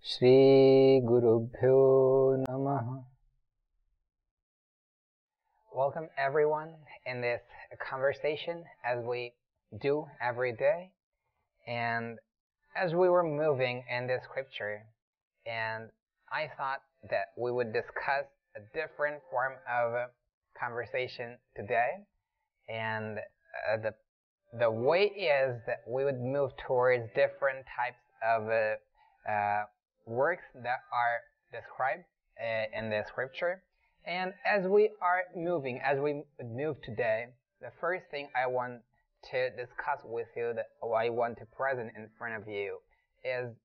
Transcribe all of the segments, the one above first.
Shri Gurubhyo Namaha. Welcome everyone in this conversation as we do every day. And as we were moving in this scripture, and I thought that we would discuss a different form of conversation today. And the way is that we would move towards different types of works that are described in the scripture. And as we move today, the first thing I want to discuss with you, that I want to present in front of you, is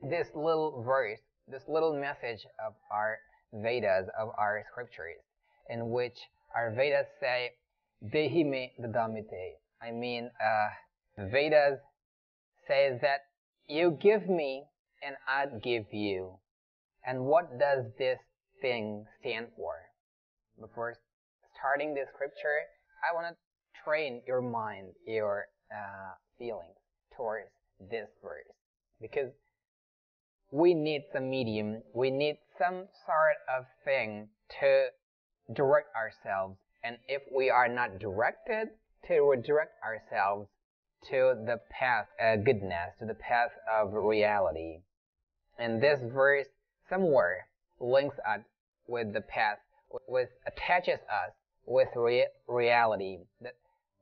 this little verse, this little message of our Vedas, of our scriptures, in which our Vedas say, Dehi me dadamite. I mean, the Vedas says that you give me and I'd give you. And what does this thing stand for? Before starting this scripture, I want to train your mind, your feelings towards this verse. Because we need some medium, we need some sort of thing to direct ourselves. And if we are not directed, to redirect ourselves to the path of goodness, to the path of reality. And this verse somewhere links us with the path, attaches us with reality. That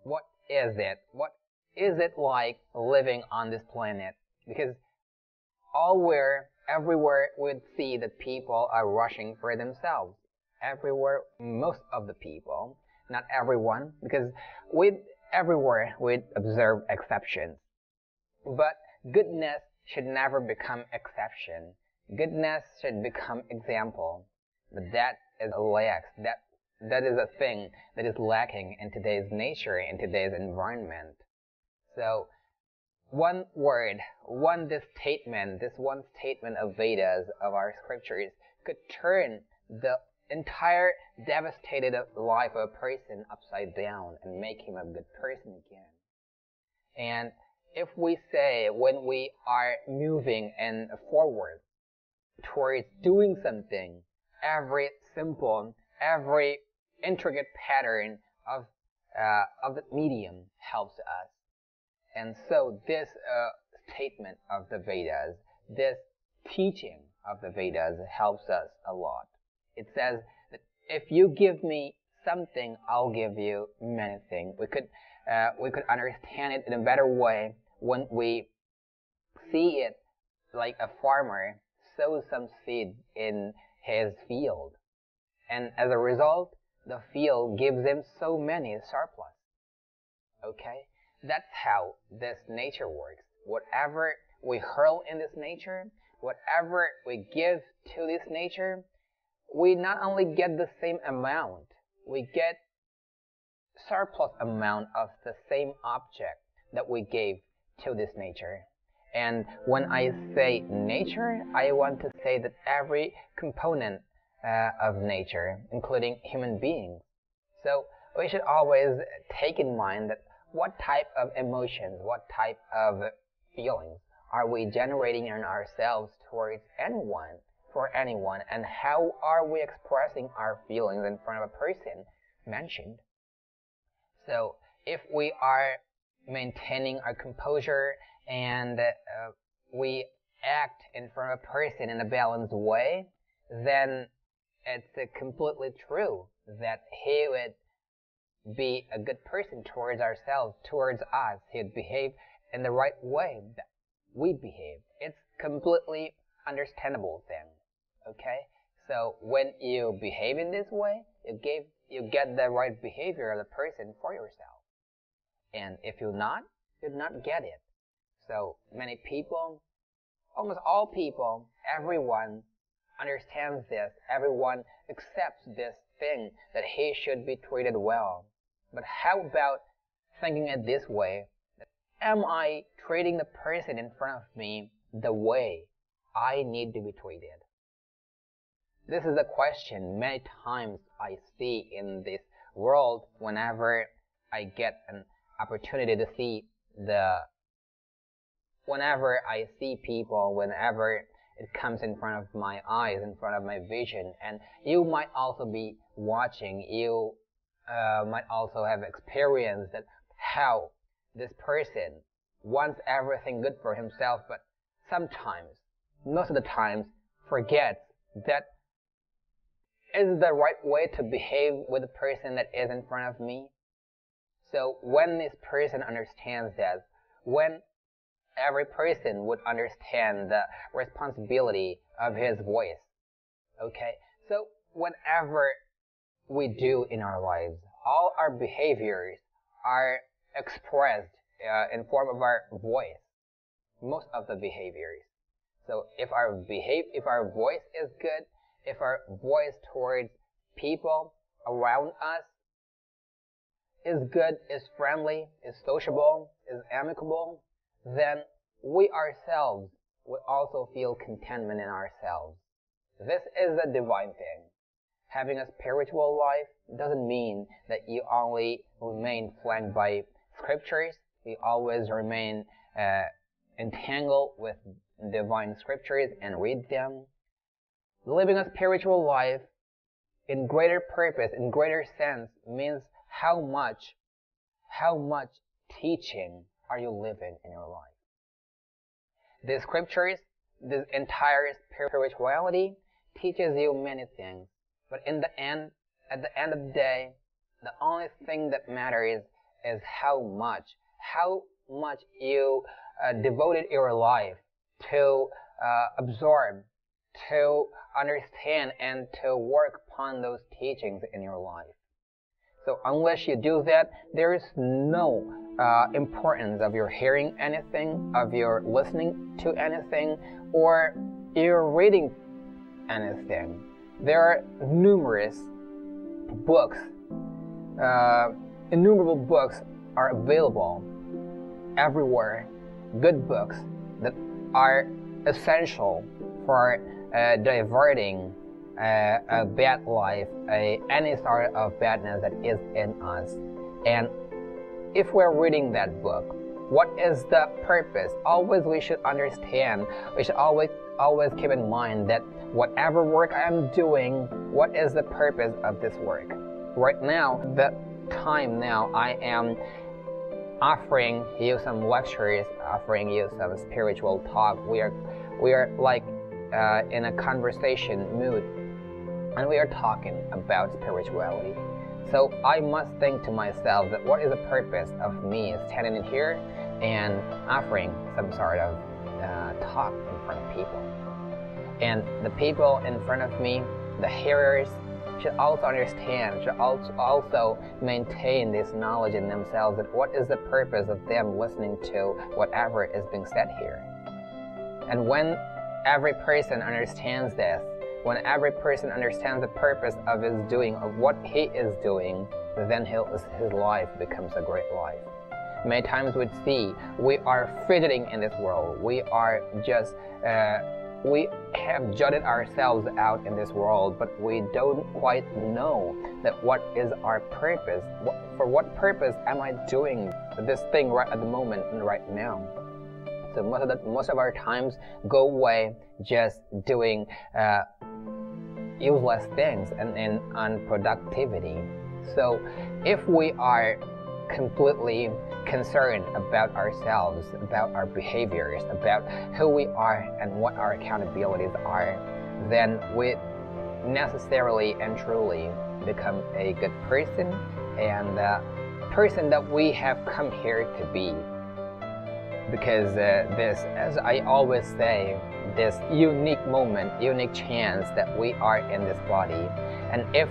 what is it? What is it like living on this planet? Because everywhere we'd see that people are rushing for themselves. Everywhere, most of the people, not everyone, because everywhere we'd observe exceptions. But goodness should never become exception. Goodness should become example. But that is a lack. That is a thing that is lacking in today's nature, in today's environment. So, one statement of Vedas, of our scriptures, could turn the entire devastated life of a person upside down and make him a good person again. And if we say, when we are moving and forward towards doing something, every intricate pattern of the medium helps us. And so this statement of the Vedas, this teaching of the Vedas helps us a lot. It says that if you give me something, I'll give you many things. We could understand it in a better way when we see it like a farmer sows some seed in his field. And as a result, the field gives him so many surplus. Okay? That's how this nature works. Whatever we hurl in this nature, whatever we give to this nature, we not only get the same amount, we get surplus amount of the same object that we gave to this nature. And when I say nature, I want to say that every component of nature, including human beings. So we should always take in mind that what type of emotions, what type of feelings are we generating in ourselves towards anyone, for anyone, and how are we expressing our feelings in front of a person mentioned. So if we are maintaining our composure and we act in front of a person in a balanced way, then it's completely true that he would be a good person towards ourselves, towards us. He'd behave in the right way that we behave. It's completely understandable thing. Okay? So when you behave in this way, you get the right behavior of the person for yourself. And if you'd not get it. So many people, almost all people, everyone understands this. Everyone accepts this thing that he should be treated well. But how about thinking it this way? Am I treating the person in front of me the way I need to be treated? This is a question many times I see in this world whenever I get an opportunity to see whenever I see people, whenever it comes in front of my eyes, in front of my vision, and you might also be watching, you might also have experienced that how this person wants everything good for himself, but sometimes, most of the times, forgets that is the right way to behave with the person that is in front of me. So when this person understands that, when every person would understand the responsibility of his voice, okay? So whatever we do in our lives, all our behaviors are expressed in form of our voice, most of the behaviors. So if our voice is good, if our voice towards people around us is good, is friendly, is sociable, is amicable, then we ourselves will also feel contentment in ourselves. This is a divine thing. Having a spiritual life doesn't mean that you only remain flanked by scriptures, you always remain entangled with divine scriptures and read them. Living a spiritual life in greater purpose, in greater sense, means how much teaching are you living in your life? The scriptures, this entire spirituality teaches you many things, but at the end of the day, the only thing that matters is how much you devoted your life to absorb, to understand, and to work upon those teachings in your life. So unless you do that, there is no importance of your hearing anything, of your listening to anything, or your reading anything. There are numerous books, innumerable books are available everywhere, good books that are essential for diverting a bad life, any sort of badness that is in us. And if we're reading that book, what is the purpose? Always we should understand, we should always keep in mind that whatever work I'm doing, what is the purpose of this work? Right now, the time now, I am offering you some lectures, offering you some spiritual talk. We are like in a conversation mood, and we are talking about spirituality. So I must think to myself that what is the purpose of me standing in here and offering some sort of talk in front of people. And the people in front of me, the hearers, should also understand, should also maintain this knowledge in themselves that what is the purpose of them listening to whatever is being said here. And when every person understands this, when every person understands the purpose of his doing, of what he is doing, then his life becomes a great life. Many times we see we are fidgeting in this world. We are just, we have jutted ourselves out in this world, but we don't quite know that what is our purpose. For what purpose am I doing this thing right at the moment and right now? So most of our times go away just doing useless things and unproductivity. So if we are completely concerned about ourselves, about our behaviors, about who we are and what our accountabilities are, then we necessarily and truly become a good person and the person that we have come here to be. Because this, as I always say, this unique moment, unique chance that we are in this body. And if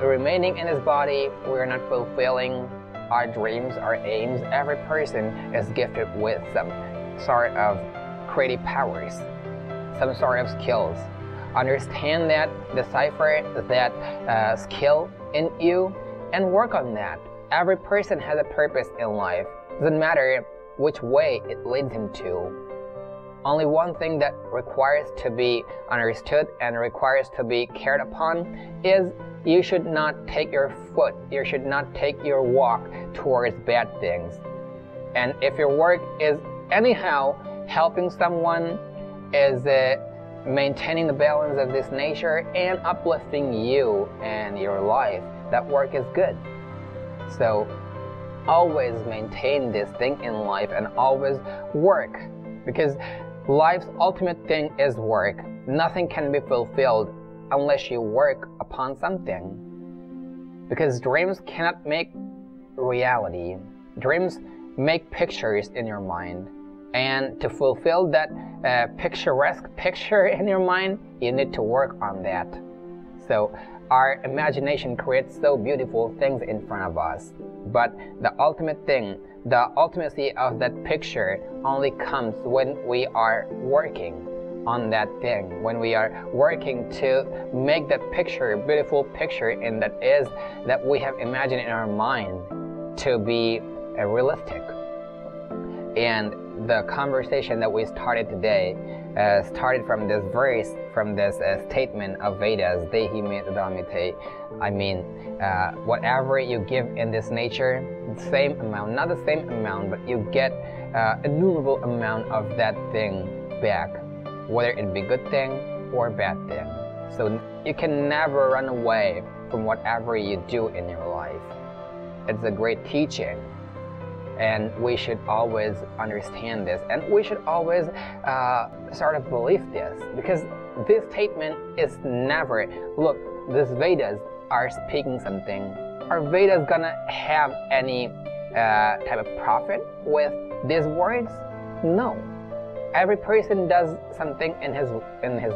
remaining in this body, we're not fulfilling our dreams, our aims, every person is gifted with some sort of creative powers, some sort of skills. Understand that, decipher that skill in you, and work on that. Every person has a purpose in life. Doesn't matter which way it leads him to. Only one thing that requires to be understood and requires to be cared upon is you should not take your foot, you should not take your walk towards bad things. And if your work is anyhow helping someone, is maintaining the balance of this nature and uplifting you and your life, that work is good. So always maintain this thing in life and always work, because life's ultimate thing is work. Nothing can be fulfilled unless you work upon something, because dreams cannot make reality. Dreams make pictures in your mind, and to fulfill that picturesque picture in your mind, you need to work on that. So our imagination creates so beautiful things in front of us, but the ultimate thing, the ultimacy of that picture only comes when we are working on that thing, when we are working to make that picture, beautiful picture, and that we have imagined in our mind to be realistic. And the conversation that we started today started from this verse, from this statement of Vedas, Dehi me tadamite. I mean, whatever you give in this nature, the same amount, not the same amount, but you get innumerable amount of that thing back, whether it be good thing or bad thing. So you can never run away from whatever you do in your life. It's a great teaching, and we should always understand this, and we should always sort of believe this, because this statement is never, look, these Vedas are speaking something. Are Vedas gonna have any type of profit with these words? No. Every person does something in his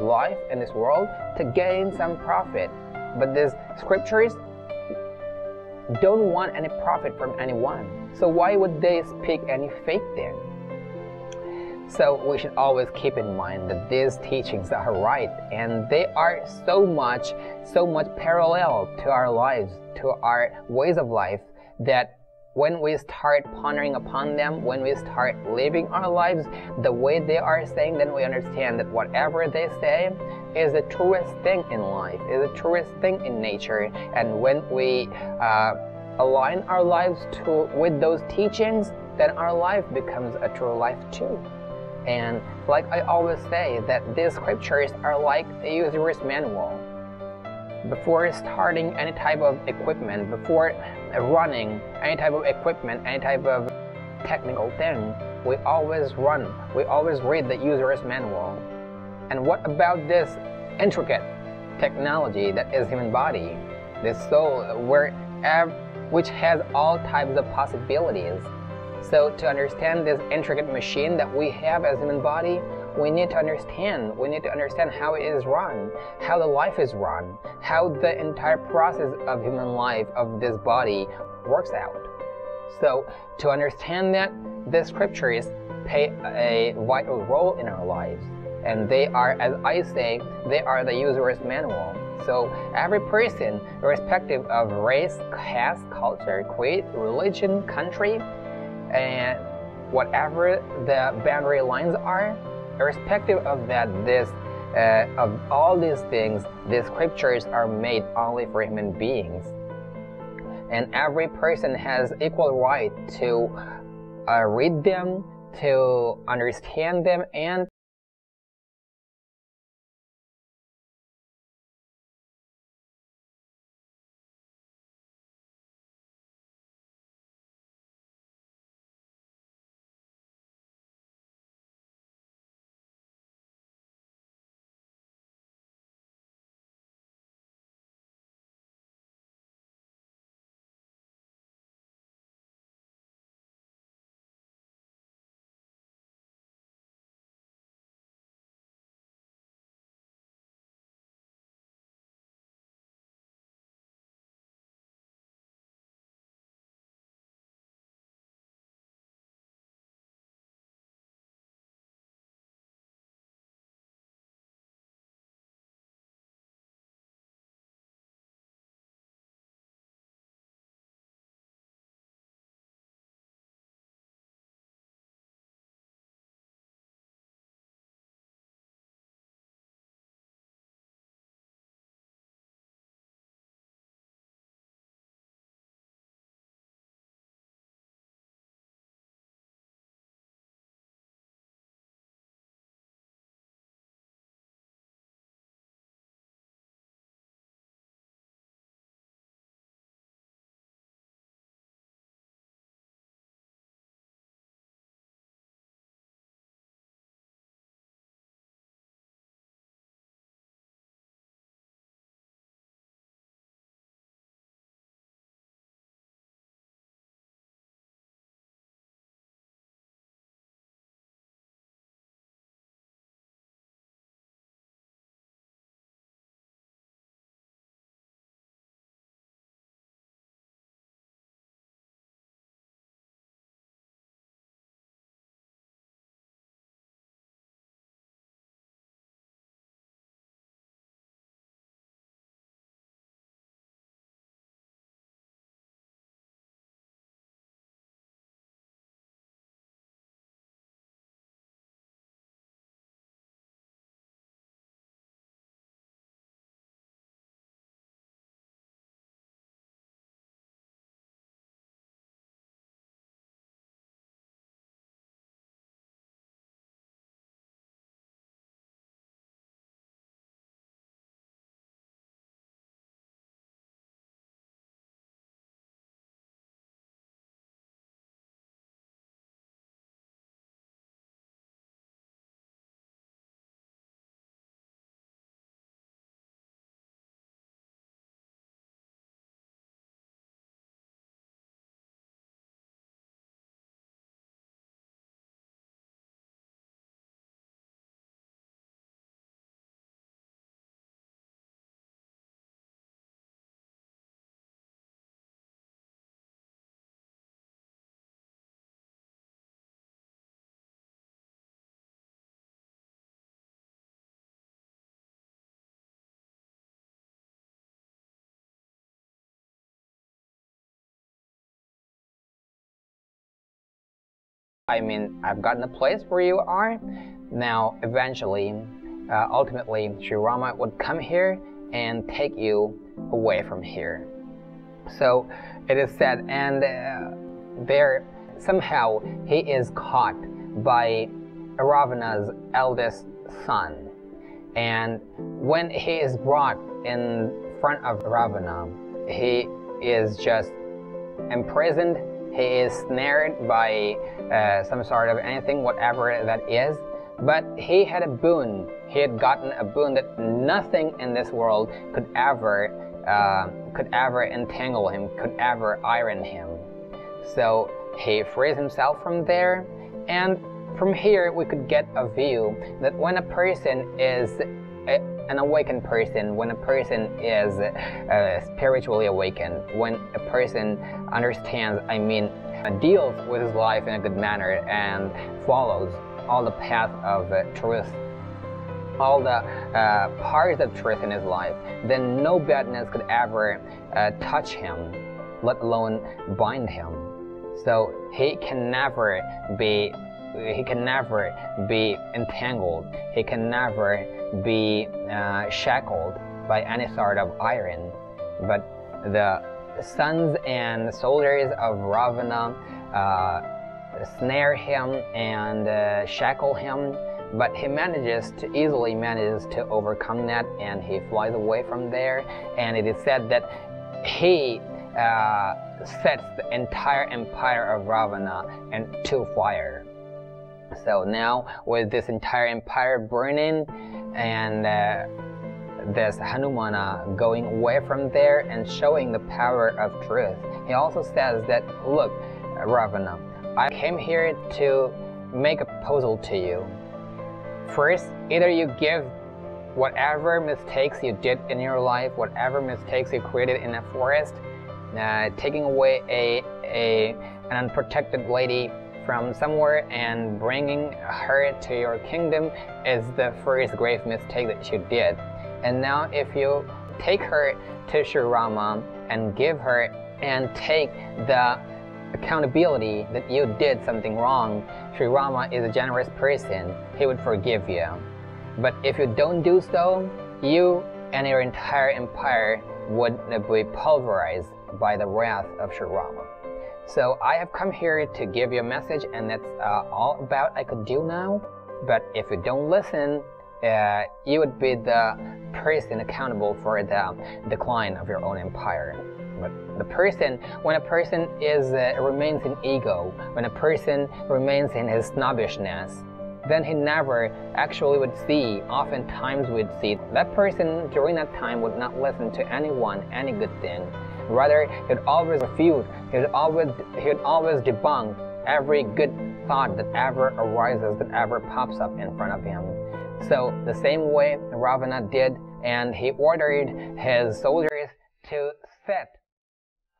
life, in this world, to gain some profit. But these scriptures don't want any profit from anyone. So why would they speak any fake thing? So we should always keep in mind that these teachings are right, and they are so much parallel to our lives, to our ways of life, that when we start pondering upon them, when we start living our lives the way they are saying, then we understand that whatever they say is the truest thing in life, is the truest thing in nature. And when we align our lives with those teachings, then our life becomes a true life too. And like I always say, that these scriptures are like a user's manual. Before starting any type of equipment, before running any type of equipment, any type of technical thing, we always read the user's manual. And what about this intricate technology that is human body, this soul, which has all types of possibilities? So to understand this intricate machine that we have as human body, we need to understand how it is run, how the life is run, how the entire process of human life, of this body, works out. So to understand that, the scriptures play a vital role in our lives. And they are, as I say, they are the user's manual. So every person, irrespective of race, caste, culture, creed, religion, country, and whatever the boundary lines are, irrespective of that, of all these things, the scriptures are made only for human beings. And every person has equal right to read them, to understand them, and I mean, I've gotten a place where you are. Now, eventually, ultimately, Sri Rama would come here and take you away from here. So it is said, and there somehow he is caught by Ravana's eldest son. And when he is brought in front of Ravana, he is just imprisoned. He is snared by some sort of anything, whatever that is. But he had a boon. He had gotten a boon that nothing in this world could ever entangle him, could ever iron him. So he frees himself from there, and from here we could get a view that when a person is an awakened person, when a person is spiritually awakened, when a person understands, deals with his life in a good manner and follows all the path of truth, all the parts of truth in his life, then no badness could ever touch him, let alone bind him. So he can never be entangled. He can never be shackled by any sort of iron. But the sons and soldiers of Ravana snare him and shackle him, but he easily manages to overcome that, and he flies away from there. And it is said that he sets the entire empire of Ravana into fire. So now, with this entire empire burning, and this Hanumana going away from there and showing the power of truth, he also says that, look, Ravana, I came here to make a proposal to you. First, either you give whatever mistakes you did in your life, whatever mistakes you created in a forest, taking away an unprotected lady from somewhere and bringing her to your kingdom is the first grave mistake that you did. And now if you take her to Sri Rama and give her and take the accountability that you did something wrong, Sri Rama is a generous person. He would forgive you. But if you don't do so, you and your entire empire would be pulverized by the wrath of Sri Rama. So I have come here to give you a message, and that's all about I could do now. But if you don't listen, you would be the person accountable for the decline of your own empire. But when a person remains in ego, when a person remains in his snobbishness, then he never actually would see, oftentimes we'd see, that person during that time would not listen to anyone, any good thing. Rather, he'd always refute, he'd always debunk every good thought that ever arises, that ever pops up in front of him. So the same way Ravana did, and he ordered his soldiers to set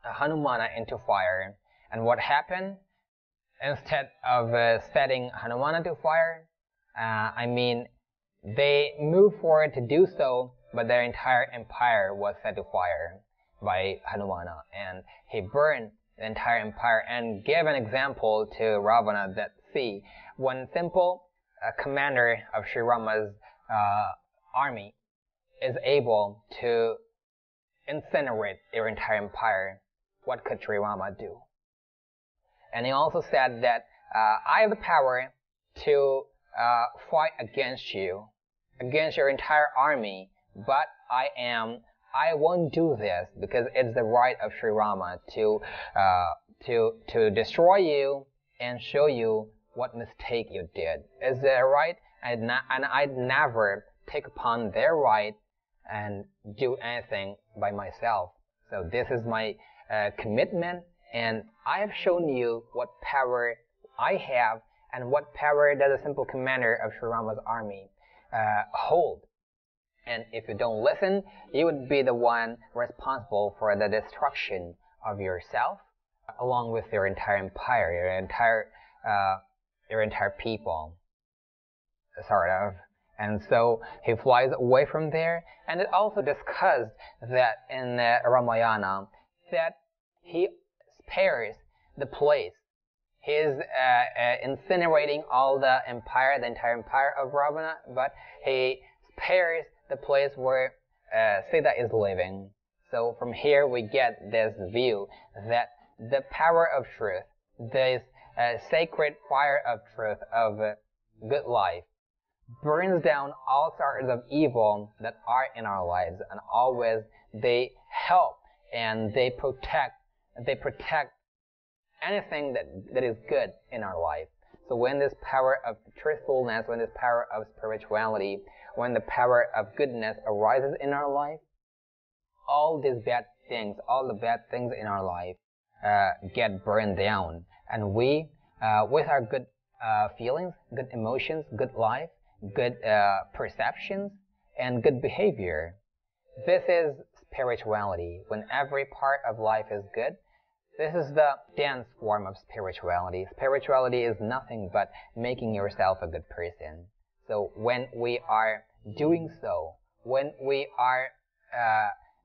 Hanumana into fire. And what happened? Instead of setting Hanumana to fire, they moved forward to do so, but their entire empire was set to fire by Hanumana, and he burned the entire empire and gave an example to Ravana that, see, one simple commander of Sri Rama's army is able to incinerate their entire empire. What could Sri Rama do? And he also said that I have the power to fight against you, against your entire army, but I won't do this because it's the right of Sri Rama to destroy you and show you what mistake you did. It's their right, and I'd never take upon their right and do anything by myself. So this is my commitment, and I have shown you what power I have and what power does a simple commander of Sri Rama's army hold. And if you don't listen, you would be the one responsible for the destruction of yourself, along with your entire empire, your entire people, sort of. And so he flies away from there. And it also discussed that in Ramayana that he spares the place. He's incinerating all the entire empire of Ravana, but he spares the place where Sita is living. So from here we get this view that the power of truth, this sacred fire of truth, of good life, burns down all sorts of evil that are in our lives, and always they help and they protect anything that is good in our life. So when this power of truthfulness, when this power of spirituality, when the power of goodness arises in our life, all these bad things, all the bad things in our life get burned down, and we, with our good feelings, good emotions, good life, good perceptions, and good behavior. This is spirituality. When every part of life is good, this is the dense form of spirituality. Spirituality is nothing but making yourself a good person. So when we are doing so, when we are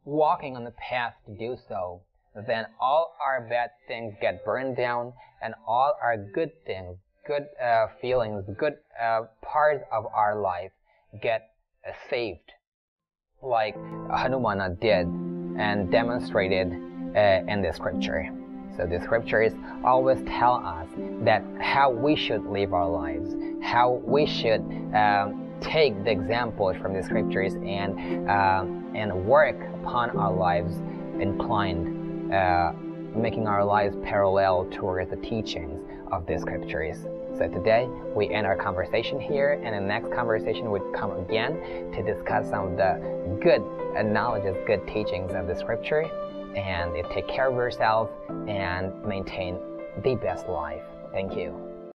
walking on the path to do so, then all our bad things get burned down, and all our good things, good feelings, good parts of our life get saved, like Hanumana did and demonstrated in the scripture. So the scriptures always tell us that how we should live our lives, how we should take the examples from the scriptures and work upon our lives inclined, making our lives parallel towards the teachings of the scriptures. So today we end our conversation here, and the next conversation would come again to discuss some of the good knowledges, good teachings of the scripture, and take care of yourself and maintain the best life. Thank you.